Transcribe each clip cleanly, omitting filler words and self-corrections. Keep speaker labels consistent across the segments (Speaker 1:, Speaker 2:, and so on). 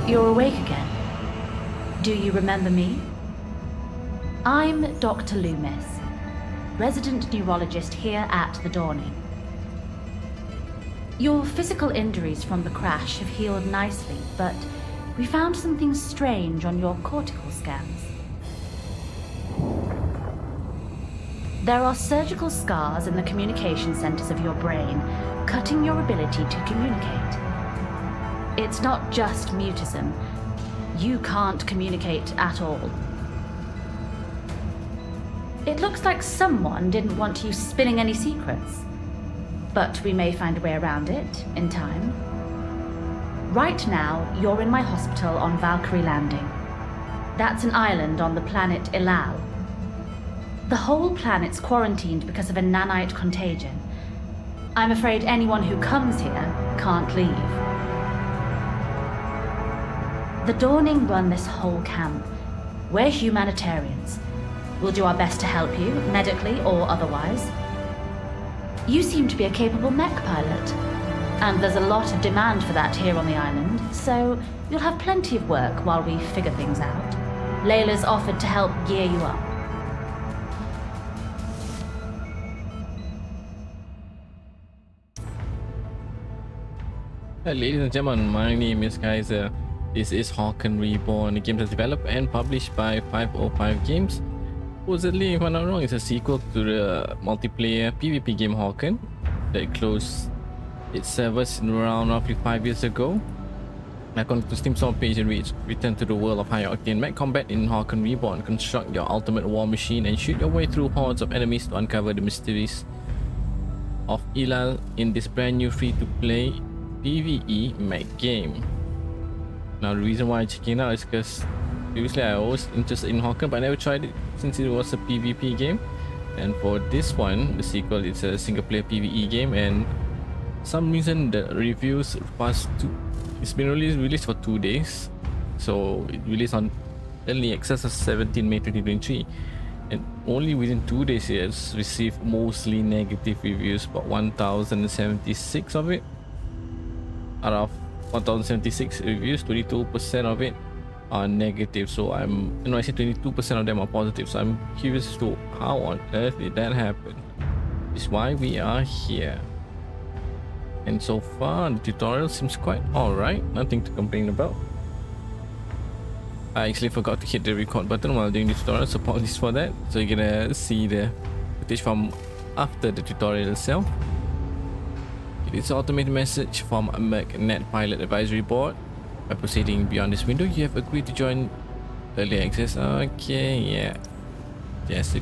Speaker 1: You're awake again. Do you remember me? I'm Dr. Loomis, resident neurologist here at the Dawning. Your physical injuries from the crash have healed nicely, but we found something strange on your cortical scans. There are surgical scars in the communication centers of your brain, cutting your ability to communicate. It's not just mutism. You can't communicate at all. It looks like someone didn't want you spinning any secrets, but we may find a way around it in time. Right now, you're in my hospital on Valkyrie Landing. That's an island on the planet Ilall. The whole planet's quarantined because of a nanite contagion. I'm afraid anyone who comes here can't leave. The Dawning run this whole camp. We're humanitarians. We'll do our best to help you, medically or otherwise. You seem to be a capable mech pilot, and there's a lot of demand for that here on the island, so you'll have plenty of work while we figure things out. Layla's offered to help gear you up.
Speaker 2: Ladies and gentlemen, my name is Kaiser. This is Hawken Reborn, a game that's developed and published by 505 Games. Supposedly, if I'm not wrong, it's a sequel to the multiplayer PvP game Hawken that closed its servers around roughly 5 years ago. According to Steam store page, it reads, return to the world of high-octane mech combat in Hawken Reborn. Construct your ultimate war machine and shoot your way through hordes of enemies to uncover the mysteries of Ilall in this brand new free-to-play PVE mech game. Now the reason why I'm checking it out is because previously I was interested in Hawken, but I never tried it since it was a PvP game. And for this one, the sequel, it's a single player PvE game, and some reason the reviews past it's been released for 2 days, so it released on early access of 17 May 2023, and only within 2 days it has received mostly negative reviews, about 1076 of it. Out of 1076 reviews, 22% of it are negative, so I say 22% of them are positive, so I'm curious as to how on earth did that happen. Is why we are here. And so far the tutorial seems quite alright, nothing to complain about. I actually forgot to hit the record button while doing the tutorial, so apologies for that. So you're gonna see the footage from after the tutorial itself. It's an automated message from a Net Pilot Advisory Board. By proceeding beyond this window, you have agreed to join early access. Okay, yeah. Yes, do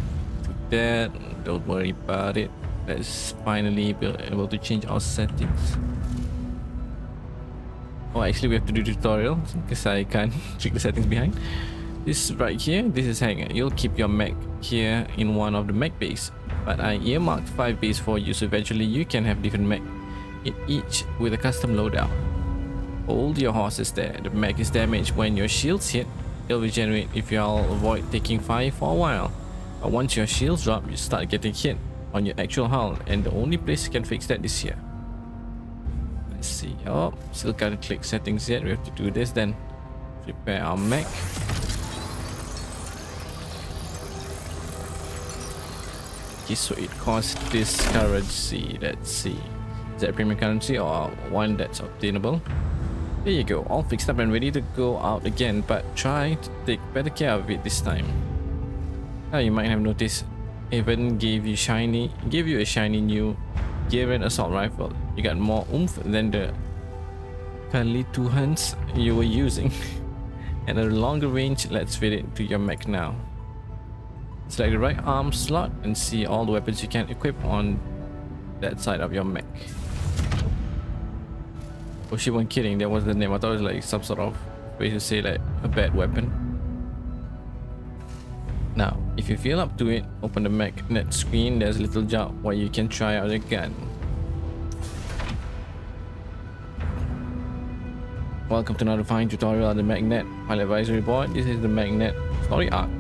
Speaker 2: that. Don't worry about it. Let's finally be able to change our settings. Oh, actually we have to do the tutorial because I can't trick the settings behind. This right here, this is hang. You'll keep your mech here in one of the mech bays, but I earmarked 5 bays for you, so eventually you can have different mech in each with a custom loadout. Hold your horses there. The mech is damaged when your shields hit. It'll regenerate if you'll avoid taking fire for a while. But once your shields drop, you start getting hit on your actual hull, and the only place you can fix that is here. Let's see. Oh, still can't click settings yet. We have to do this then. Prepare our mech. Okay, so it costs this currency. Let's see. Is that premium currency or one that's obtainable? There you go, all fixed up and ready to go out again, but try to take better care of it this time. Now you might have noticed, even gave you a shiny new Gearan assault rifle. You got more oomph than the Kalituhans you were using. And at a longer range, let's fit it to your mech now. Select the right arm slot and see all the weapons you can equip on that side of your mech. Oh, she wasn't kidding, that was the name. I thought it was like some sort of way to say like a bad weapon. Now, if you feel up to it, open the mech net screen. There's a little job where you can try out a gun. Welcome to another fine tutorial on the Magnet Pilot Advisory Board. This is the Magnet Story Arc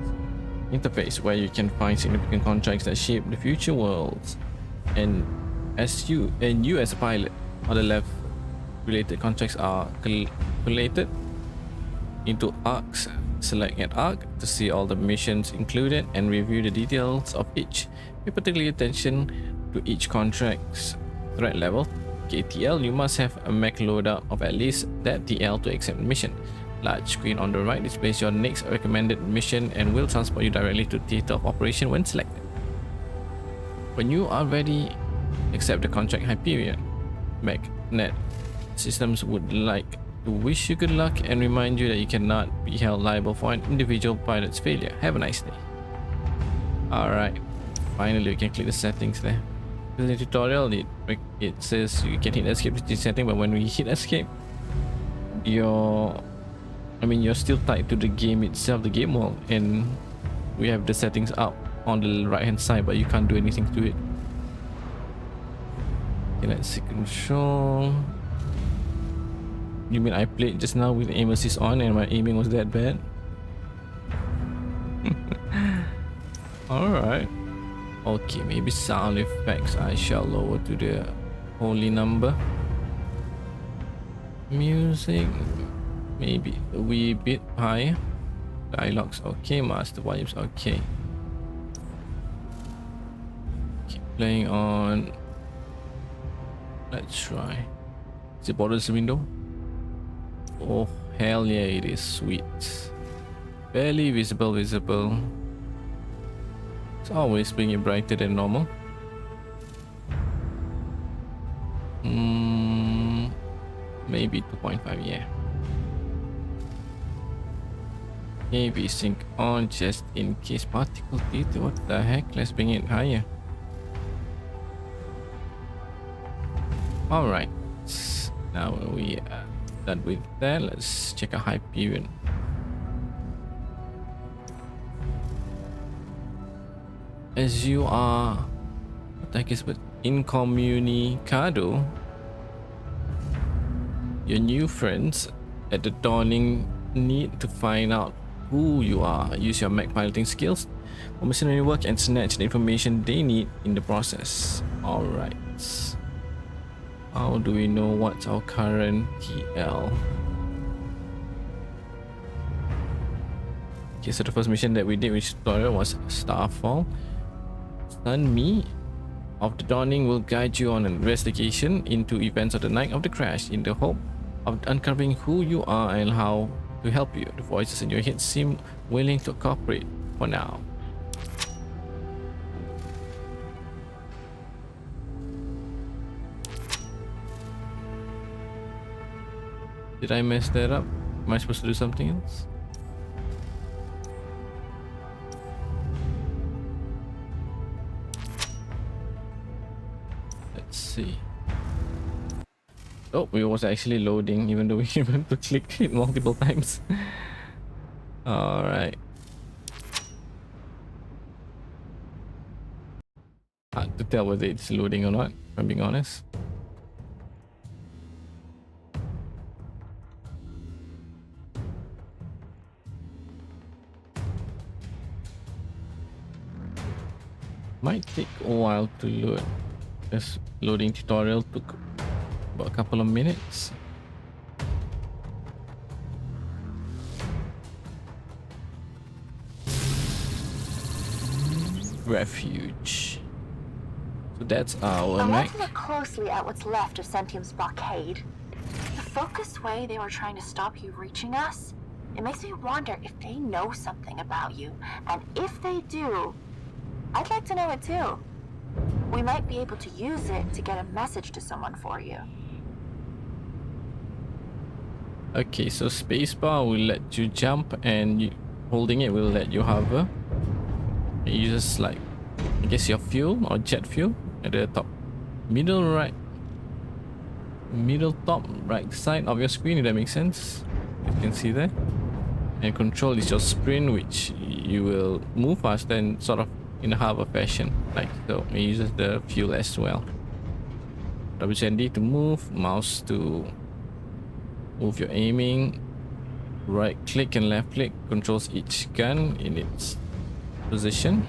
Speaker 2: interface where you can find significant contracts that shape the future worlds. And you as a pilot, on the left, related contracts are collated into arcs. Select an arc to see all the missions included and review the details of each. Pay particular attention to each contract's threat level. KTL, you must have a mech loadout of at least that TL to accept the mission. Large screen on the right displays your next recommended mission and will transport you directly to theater of operation when selected. When you are ready, accept the contract. Hyperion MechNet Systems would like to wish you good luck and remind you that you cannot be held liable for an individual pilot's failure. Have a nice day. Alright, finally we can click the settings there. In the tutorial it says you can hit escape to setting, but when we hit escape, you're still tied to the game itself, the game world, and we have the settings up on the right hand side, but you can't do anything to it. Okay, let's see. Control. You mean I played just now with aim assist on and my aiming was that bad? Alright. Okay, maybe sound effects I shall lower to the holy number. Music maybe a wee bit higher. Dialogues okay, master volumes okay. Keep playing on. Let's try. Is it borders window? Oh hell yeah, it is. Sweet. Barely visible. It's always bring it brighter than normal. Maybe 2.5, yeah. Maybe sync on just in case. Particle theater, what the heck? Let's bring it higher. Alright, now we are done with that. Let's check out Hyperion. As you are, what the heck is it? Incommunicado. Your new friends at the dawning need to find out who you are. Use your mech piloting skills for mercenary work and snatch the information they need in the process. Alright. How do we know what's our current TL? Okay, so the first mission that we did with tutorial was Starfall. Stun Me of the Dawning will guide you on an investigation into events of the night of the crash in the hope of uncovering who you are and how to help you. The voices in your head seem willing to cooperate for now. Did I mess that up? Am I supposed to do something else? Let's see. Oh, it was actually loading even though we went to click it multiple times. Alright. Hard to tell whether it's loading or not, if I'm being honest. Might take a while to load. This loading tutorial took about a couple of minutes. Refuge. So that's our
Speaker 3: I
Speaker 2: mech.
Speaker 3: want to look closely at what's left of Sentium's blockade. The focused way they were trying to stop you reaching us, it makes me wonder if they know something about you. And if they do, I'd like to know it too. We might be able to use it to get a message to someone for you.
Speaker 2: Okay, so spacebar will let you jump and holding it will let you hover. It uses like, I guess, your fuel or jet fuel at the top. Middle top right side of your screen, if that makes sense. You can see there. And control is your sprint, which you will move faster and sort of in a hover fashion, like so. It uses the fuel as well. WSD to move, mouse to move your aiming, right click and left click controls each gun in its position,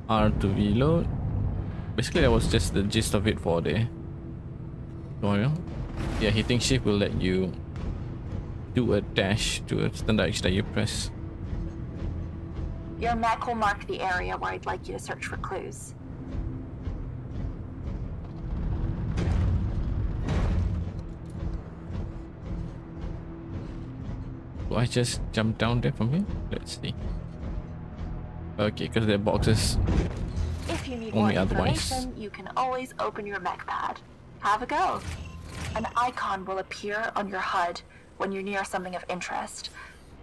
Speaker 2: R to reload. Basically that was just the gist of it for the tutorial. Yeah, hitting shift will let you do a dash to a certain direction that you press.
Speaker 3: Your mech will mark the area where I'd like you to search for clues.
Speaker 2: Do I just jump down there from here? Let's see. Okay, because they're boxes.
Speaker 3: If you need
Speaker 2: Only
Speaker 3: more
Speaker 2: otherwise.
Speaker 3: information, you can always open your mech pad. Have a go. An icon will appear on your HUD when you're near something of interest.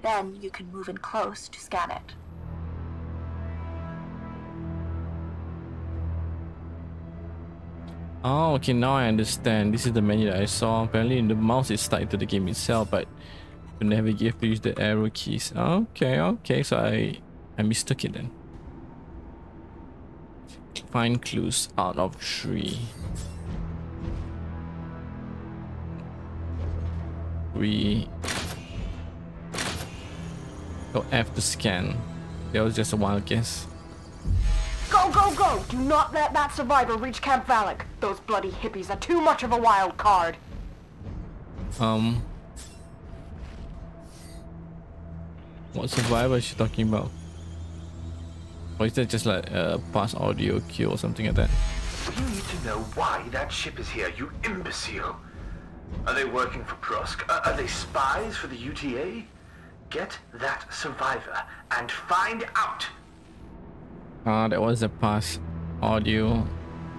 Speaker 3: Then you can move in close to scan it.
Speaker 2: Oh, okay, now I understand. This is the menu that I saw. Apparently the mouse is tied to the game itself, but you navigate, you have to use the arrow keys. Okay, so I mistook it then. Find clues out of 3. 3. Go F to scan. That was just a wild guess.
Speaker 4: Go, go, go! Do not let that survivor reach Camp Valak. Those bloody hippies are too much of a wild card.
Speaker 2: What survivor is she talking about? Or is that just like a past audio cue or something like that?
Speaker 5: You need to know why that ship is here, you imbecile. Are they working for Prosk? Are they spies for the UTA? Get that survivor and find out.
Speaker 2: That was a past audio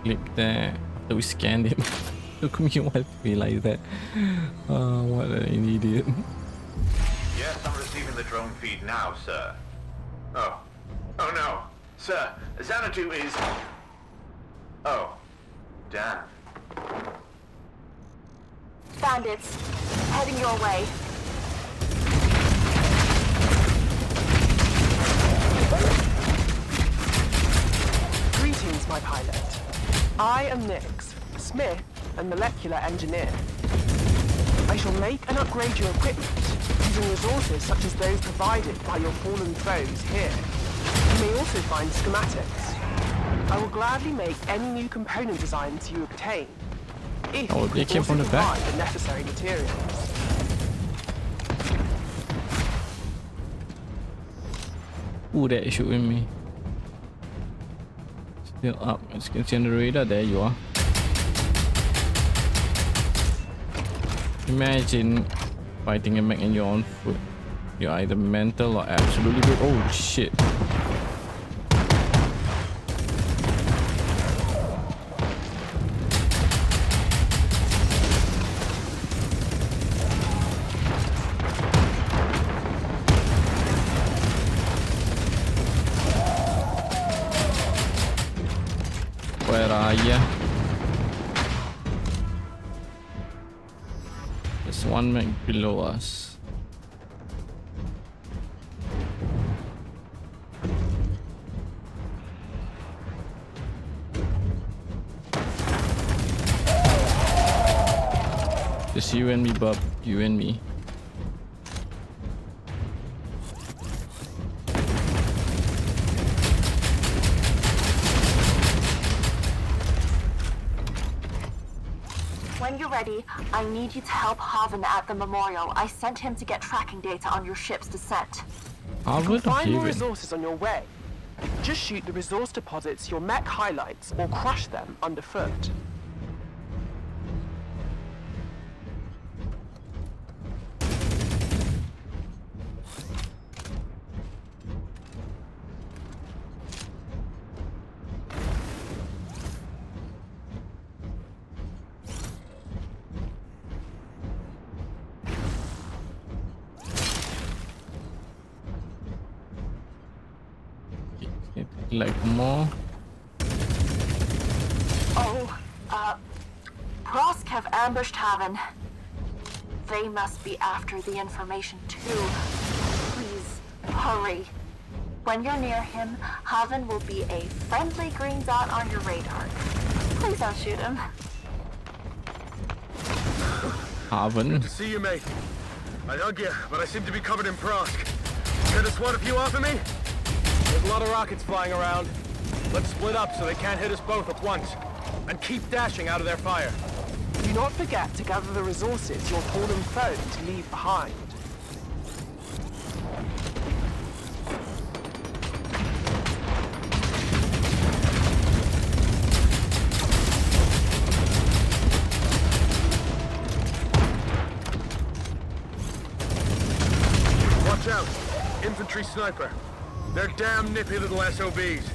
Speaker 2: clip there after we scanned it. Took me a while to realize that. What an idiot.
Speaker 5: Yes, I'm receiving the drone feed now, sir. Oh no. Sir, Xanadu is... Oh, damn.
Speaker 3: Bandits, heading your way.
Speaker 4: Greetings, my pilot. I am Nix, smith and molecular engineer. I shall make and upgrade your equipment using resources such as those provided by your fallen foes here. You may also find schematics. I will gladly make any new component designs you obtain, if
Speaker 2: Oh,
Speaker 4: you
Speaker 2: they
Speaker 4: can
Speaker 2: came
Speaker 4: also
Speaker 2: from the back.
Speaker 4: provide the necessary materials.
Speaker 2: Ooh, that is shooting me. Still up. Let's get generator. There you are. Imagine fighting a mech in your own foot. You're either mental or absolutely good. Oh shit. Where are ya? There's one mech below us. Just you and me, bub. You and me.
Speaker 3: When you're ready, I need you to help Haven at the memorial. I sent him to get tracking data on your ship's descent.
Speaker 2: Harvard or
Speaker 4: Find more
Speaker 2: Haven?
Speaker 4: resources on your way. Just shoot the resource deposits your mech highlights or crush them underfoot.
Speaker 2: Like more.
Speaker 3: Oh, Prosk have ambushed Haven. They must be after the information too. Please, hurry. When you're near him, Haven will be a friendly green dot on your radar. Please don't shoot him.
Speaker 2: Haven.
Speaker 6: To see you, mate. I hug you, but I seem to be covered in Prosk. Care to swat a few off of me? There's a lot of rockets flying around. Let's split up so they can't hit us both at once. And keep dashing out of their fire.
Speaker 4: Do not forget to gather the resources your fallen foes leave behind.
Speaker 6: Watch out! Infantry sniper. They're damn nippy little SOBs.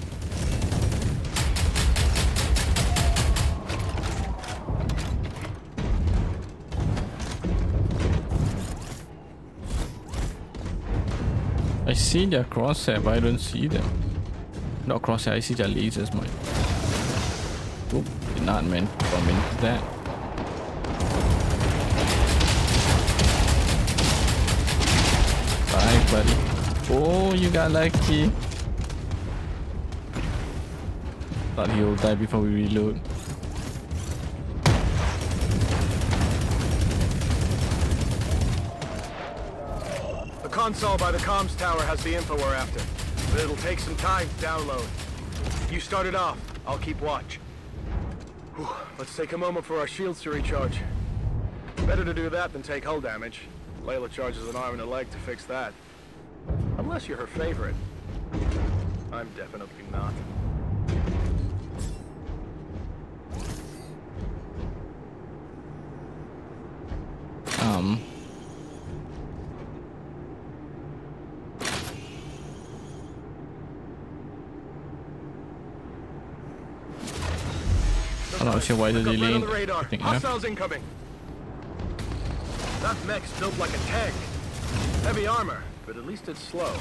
Speaker 2: I see their crosshair, but I don't see them. Not crosshair, I see their lasers, man. Oop, did not meant to come into that. Bye, buddy. Oh, you got lucky. Thought he'll die before we reload.
Speaker 6: The console by the comms tower has the info we're after, but it'll take some time to download. You start it off, I'll keep watch. Whew, let's take a moment for our shields to recharge. Better to do that than take hull damage. Layla charges an arm and a leg to fix that. Unless you're her favorite. I'm definitely not.
Speaker 2: I'm not sure why the
Speaker 6: Look up
Speaker 2: delay.
Speaker 6: right on the radar.
Speaker 2: I think,
Speaker 6: Hostiles incoming. That mech's built like a tank. Heavy armor, but at least it's slow.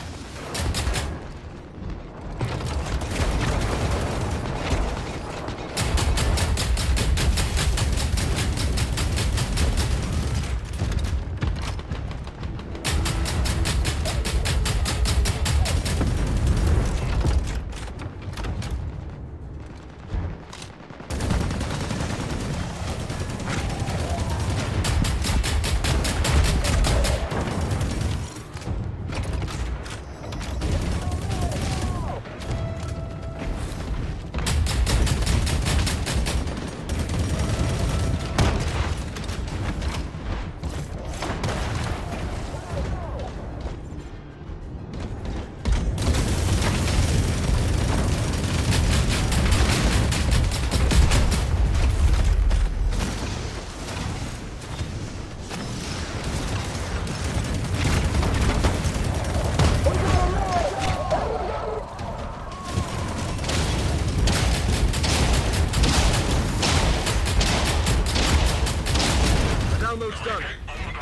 Speaker 6: Done.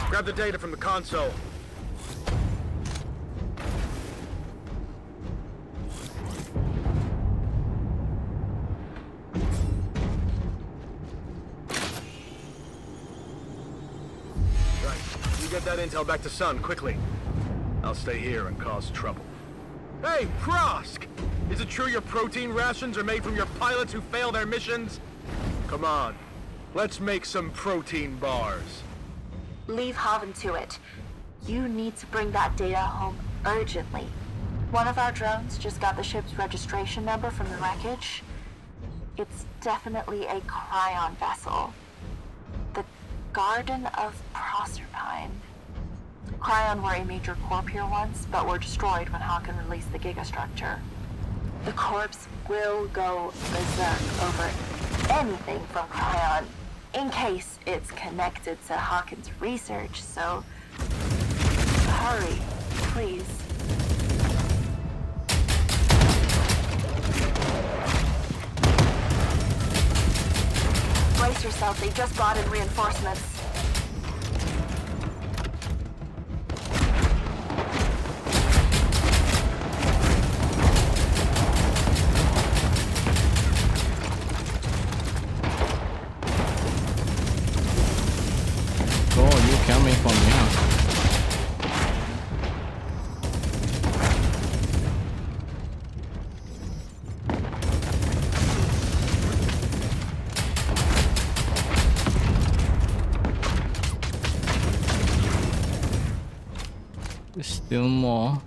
Speaker 6: Grab the data from the console. Right. You get that intel back to Sun, quickly. I'll stay here and cause trouble. Hey, Prosk! Is it true your protein rations are made from your pilots who fail their missions? Come on. Let's make some protein bars.
Speaker 3: Leave Haven to it. You need to bring that data home urgently. One of our drones just got the ship's registration number from the wreckage. It's definitely a Cryon vessel. The Garden of Proserpine. Cryon were a major corp here once, but were destroyed when Hawken released the gigastructure. The corps will go berserk over anything from Cryon, in case it's connected to Hawken's research, so hurry, please. Brace yourself, they just brought in reinforcements.
Speaker 2: Coming from me, huh? There's still more.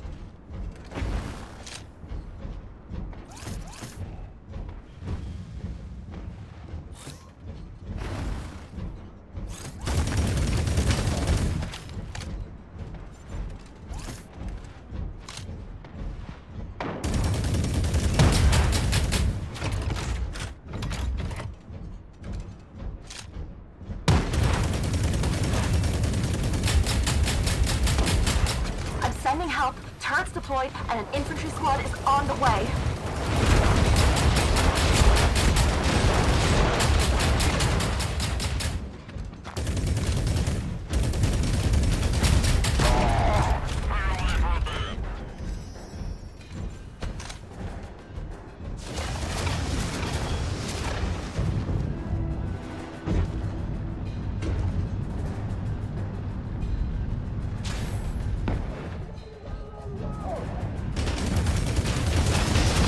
Speaker 3: sending help, turrets deployed, and an infantry squad is on the way.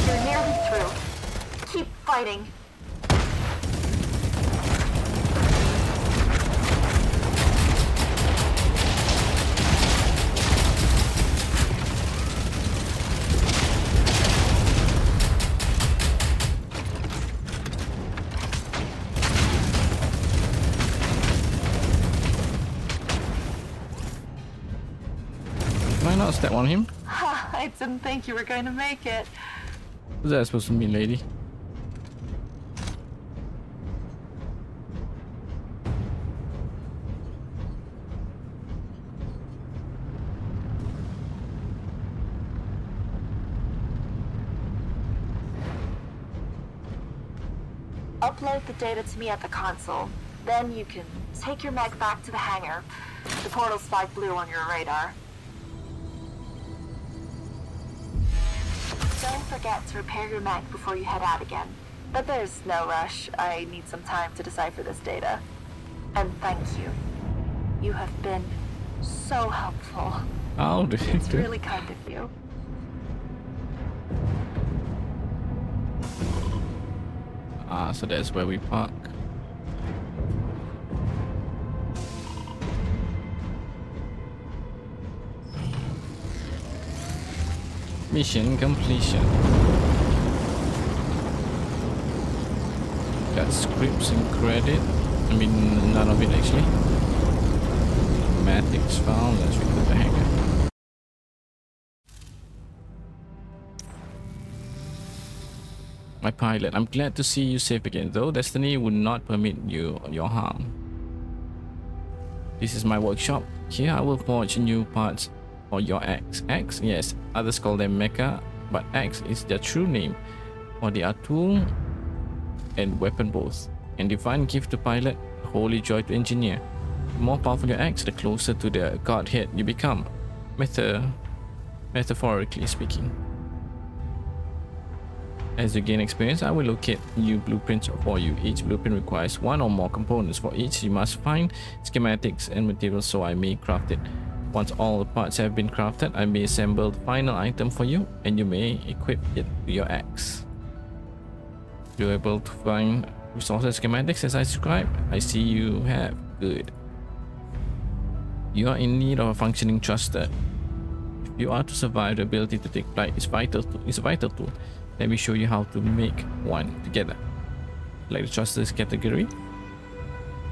Speaker 3: You're nearly through. Keep fighting.
Speaker 2: Why not step on him?
Speaker 3: I didn't think you were going to make it.
Speaker 2: What's that supposed to mean, lady?
Speaker 3: Upload the data to me at the console. Then you can take your mech back to the hangar. The portal's spiked blue on your radar. Don't forget to repair your mech before you head out again. But there's no rush. I need some time to decipher this data. And thank you. You have been so helpful.
Speaker 2: Oh,
Speaker 3: It's really kind of you.
Speaker 2: Ah, so that's where we park. Mission completion. Got scripts and credit. I mean, none of it actually. Mathematics file. Let's recruit the hanger. My pilot, I'm glad to see you safe again, though destiny would not permit you your harm. This is my workshop. Here I will forge new parts for your axe. Axe? Yes, others call them mecha, but axe is their true name. For they are tool and weapon both. And divine gift to pilot, holy joy to engineer. The more powerful your axe, the closer to the godhead you become. Metaphorically speaking. As you gain experience, I will locate new blueprints for you. Each blueprint requires one or more components. For each, you must find schematics and materials so I may craft it. Once all the parts have been crafted, I may assemble the final item for you and you may equip it to your axe. You're able to find resources schematics as I described. I see you have. Good. You are in need of a functioning thruster. If you are to survive, the ability to take flight is a vital tool. Let me show you how to make one together. Like the thrusters category.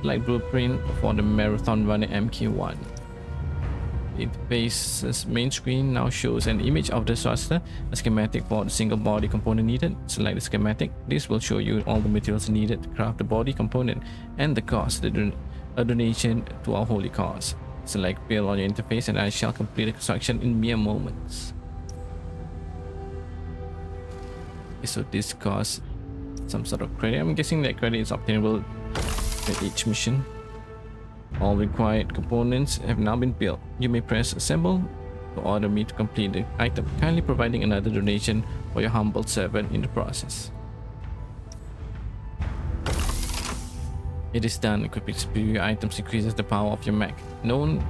Speaker 2: Like blueprint for the Marathon Runner MK1. Interface's main screen now shows an image of the thruster, a schematic for the single body component needed. Select the schematic. This will show you all the materials needed to craft the body component and the cost, a donation to our holy cause. Select build on your interface and I shall complete the construction in mere moments. Okay, so this costs some sort of credit. I'm guessing that credit is obtainable at each mission. All required components have now been built. You may press assemble to order me to complete the item, kindly providing another donation for your humble servant in the process. It is done. Equipping superior items increases the power of your mech, known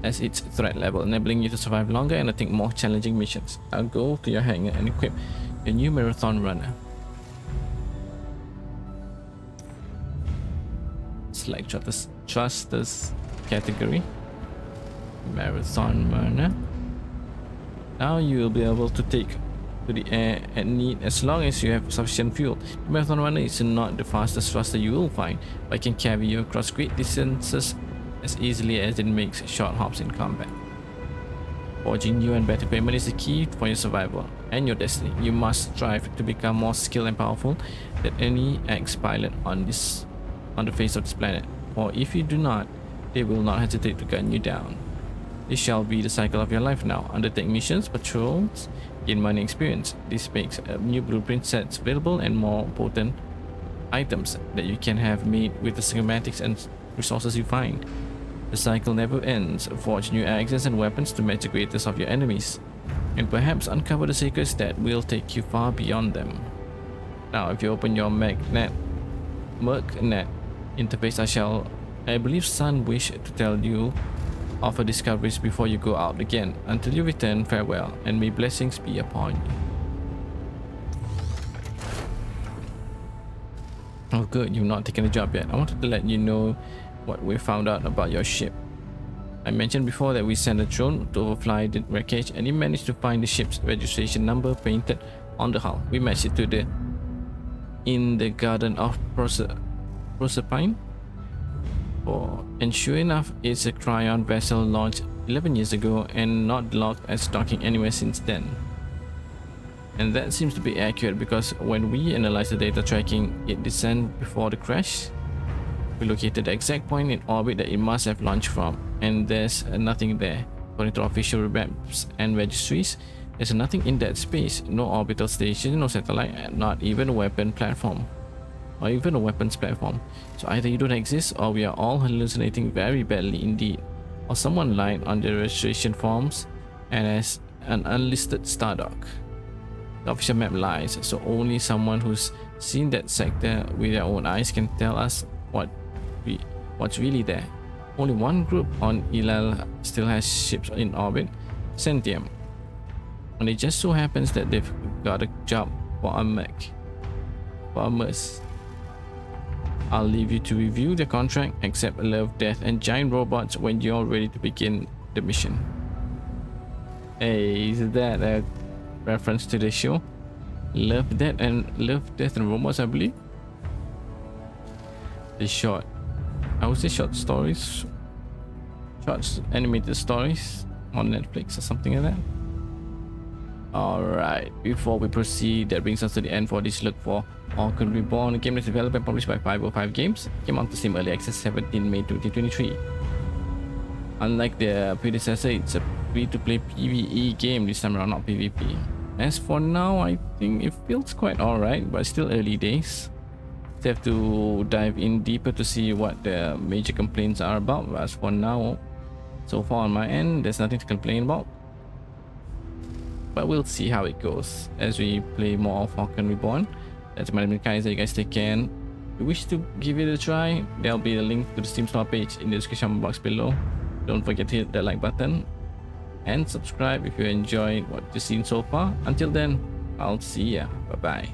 Speaker 2: as its threat level, enabling you to survive longer and undertake more challenging missions. I'll go to your hangar and equip your new Marathon Runner. Select thrusters category. Marathon Runner. Now you will be able to take to the air at need as long as you have sufficient fuel. The Marathon Runner is not the fastest thruster you will find, but it can carry you across great distances as easily as it makes short hops in combat. Forging new and better equipment is the key for your survival and your destiny. You must strive to become more skilled and powerful than any ex-pilot on the face of this planet, or if you do not, they will not hesitate to gun you down. This shall be the cycle of your life now. Undertake missions, patrols, gain money experience. This makes new blueprint sets available and more potent items that you can have made with the schematics and resources you find. The cycle never ends. Forge new axes and weapons to match the greatest of your enemies, and perhaps uncover the secrets that will take you far beyond them. Now, if you open your mech net interface, I believe Sun wish to tell you of her discoveries before you go out again. Until you return, farewell, and may blessings be upon you. Oh good, you've not taken the job yet. I wanted to let you know what we found out about your ship. I mentioned before that we sent a drone to overfly the wreckage, and it managed to find the ship's registration number painted on the hull. We matched it to in the Garden of Proserpine. And sure enough, it's a Cryon vessel launched 11 years ago and not logged as docking anywhere since then. And that seems to be accurate, because when we analyzed the data tracking it descended before the crash, we located the exact point in orbit that it must have launched from, and there's nothing there. According to official maps and registries, there's nothing in that space. No orbital station, no satellite, not even a weapon platform. Or even a weapons platform. So either you don't exist, or we are all hallucinating very badly indeed. Or someone lied on the registration forms and as an unlisted Stardock. The official map lies, so only someone who's seen that sector with their own eyes can tell us what's really there. Only one group on Ilall still has ships in orbit, Centium. And it just so happens that they've got a job for a mech. For a mess. I'll leave you to review the contract, accept love, death, and giant robots when you're ready to begin the mission. Hey, is that a reference to the show? Love, Death, and Robots, I believe. The short, I would say short stories, animated stories on Netflix or something like that. Alright, before we proceed, that brings us to the end for this look for Hawken Reborn, a game that's developed and published by 505 Games. Came out to Steam Early Access 17 May 2023. Unlike the predecessor, it's a free-to-play PVE game this time around, not PvP. As for now, I think it feels quite alright, but still early days. You have to dive in deeper to see what the major complaints are about. But as for now, so far on my end, there's nothing to complain about. But we'll see how it goes as we play more of Hawken Reborn. That's my name is Kaizer. You guys take care. If you wish to give it a try, there'll be a link to the Steam store page in the description box below. Don't forget to hit that like button and subscribe if you enjoyed what you've seen so far. Until then, I'll see ya. Bye bye.